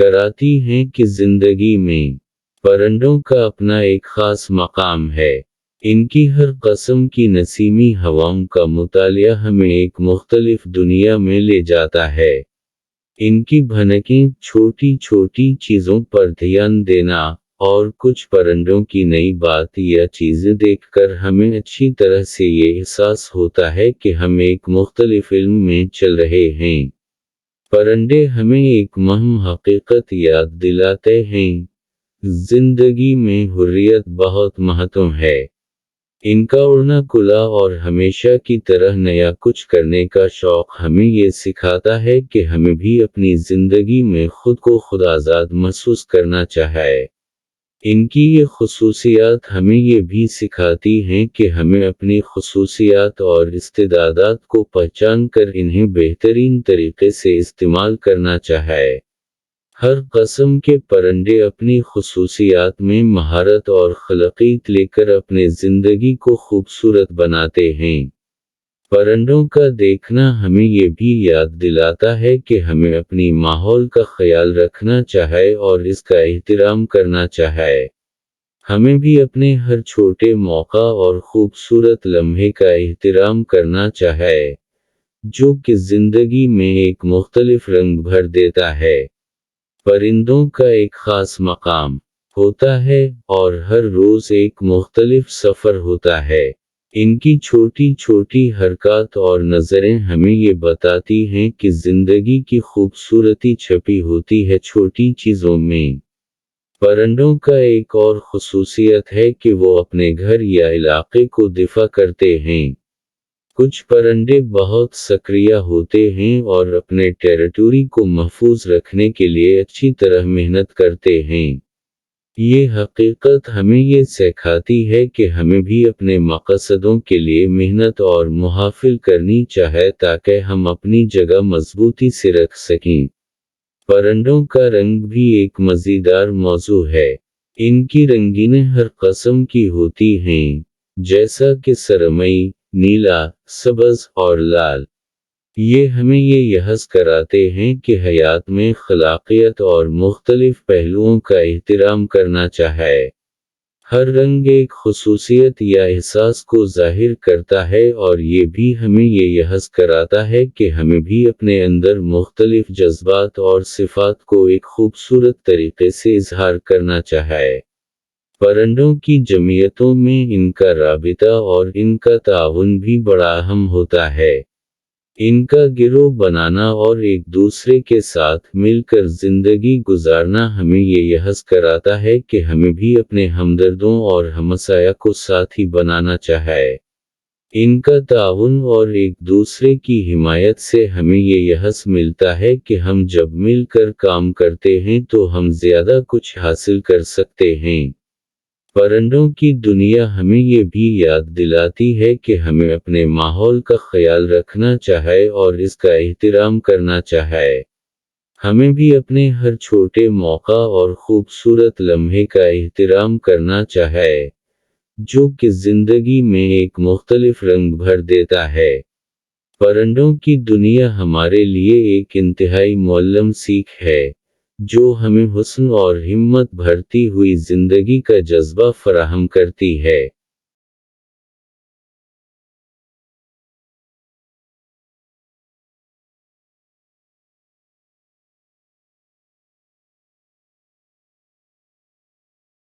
कराती हैं कि जिंदगी में परंडों का अपना एक खास मकाम है। इनकी हर कस्म की नसीमी हवाओं का मुतालिया हमें एक मुख्तलिफ दुनिया में ले जाता है। इनकी भनकें, छोटी छोटी चीज़ों पर ध्यान देना, और कुछ परंडों की नई बात या चीज़ें देखकर हमें अच्छी तरह से ये एहसास होता है कि हम एक मुख्तलिफ इल्म में चल रहे हैं। परंडे हमें एक महम हकीकत याद दिलाते हैं। जिंदगी में हुर्रियत बहुत महत्व है। इनका उड़ना खुला और हमेशा की तरह नया कुछ करने का शौक हमें ये सिखाता है कि हमें भी अपनी जिंदगी में खुद को खुद आज़ाद महसूस करना चाहिए। इनकी ये खुसूसियात हमें ये भी सिखाती हैं कि हमें अपनी खुसूसियात और इस्तेदादात को पहचान कर इन्हें बेहतरीन तरीके से इस्तेमाल करना चाहिए। हर कस्म के परंडे अपनी खुसूसियात में महारत और खलकीत लेकर अपने ज़िंदगी को खूबसूरत बनाते हैं। परंडों का देखना हमें ये भी याद दिलाता है कि हमें अपनी माहौल का ख्याल रखना चाहिए और इसका एहतराम करना चाहिए। हमें भी अपने हर छोटे मौका और खूबसूरत लम्हे का एहतराम करना चाहिए, जो कि ज़िंदगी में एक मुख्तलिफ रंग भर देता है। परिंदों का एक ख़ास मकाम होता है, और हर रोज़ एक मुख्तलिफ सफ़र होता है। इनकी छोटी छोटी हरकत और नज़रें हमें ये बताती हैं कि ज़िंदगी की खूबसूरती छपी होती है छोटी चीज़ों में। परंडों का एक और खुसूसियत है कि वो अपने घर या इलाके को दिफा करते हैं। कुछ परंडे बहुत सक्रिय होते हैं और अपने टेरिटरी को महफूज रखने के लिए अच्छी तरह मेहनत करते हैं। ये हकीकत हमें ये सिखाती है कि हमें भी अपने मकसदों के लिए मेहनत और मुहाफिल करनी चाहिए ताकि हम अपनी जगह मजबूती से रख सकें। परंडों का रंग भी एक मज़ेदार मौजू है। इनकी रंगीनें हर कस्म की होती हैं, जैसा कि सरमई, नीला, सब्ज़ और लाल। ये हमें ये यहस कराते हैं कि हयात में खलाकियत और मुख्तलिफ पहलुओं का एहतराम करना चाहिए। हर रंग एक खुसूसियत या एहसास को ज़ाहिर करता है और ये भी हमें ये यहस कराता है कि हमें भी अपने अंदर मुख्तलिफ जज्बात और सिफ़ात को एक खूबसूरत तरीके से इजहार करना चाहिए। परंडों की जमीयतों में इनका राबिता और इनका ताउन भी बड़ा अहम होता है। इनका गिरोह बनाना और एक दूसरे के साथ मिलकर जिंदगी गुजारना हमें ये यहस कराता है कि हमें भी अपने हमदर्दों और हमसाया को साथी बनाना चाहिए। इनका ताउन और एक दूसरे की हिमायत से हमें ये यहस मिलता है कि हम जब मिलकर काम करते हैं तो हम ज़्यादा कुछ हासिल कर सकते हैं। परंडों की दुनिया हमें ये भी याद दिलाती है कि हमें अपने माहौल का ख्याल रखना चाहिए और इसका एहतराम करना चाहिए। हमें भी अपने हर छोटे मौका और खूबसूरत लम्हे का एहतराम करना चाहिए, जो कि ज़िंदगी में एक मुख्तलिफ रंग भर देता है। परंडों की दुनिया हमारे लिए एक इंतहाई मुअल्लम सीख है, जो हमें हुस्न और हिम्मत भरती हुई जिंदगी का जज्बा फराहम करती है।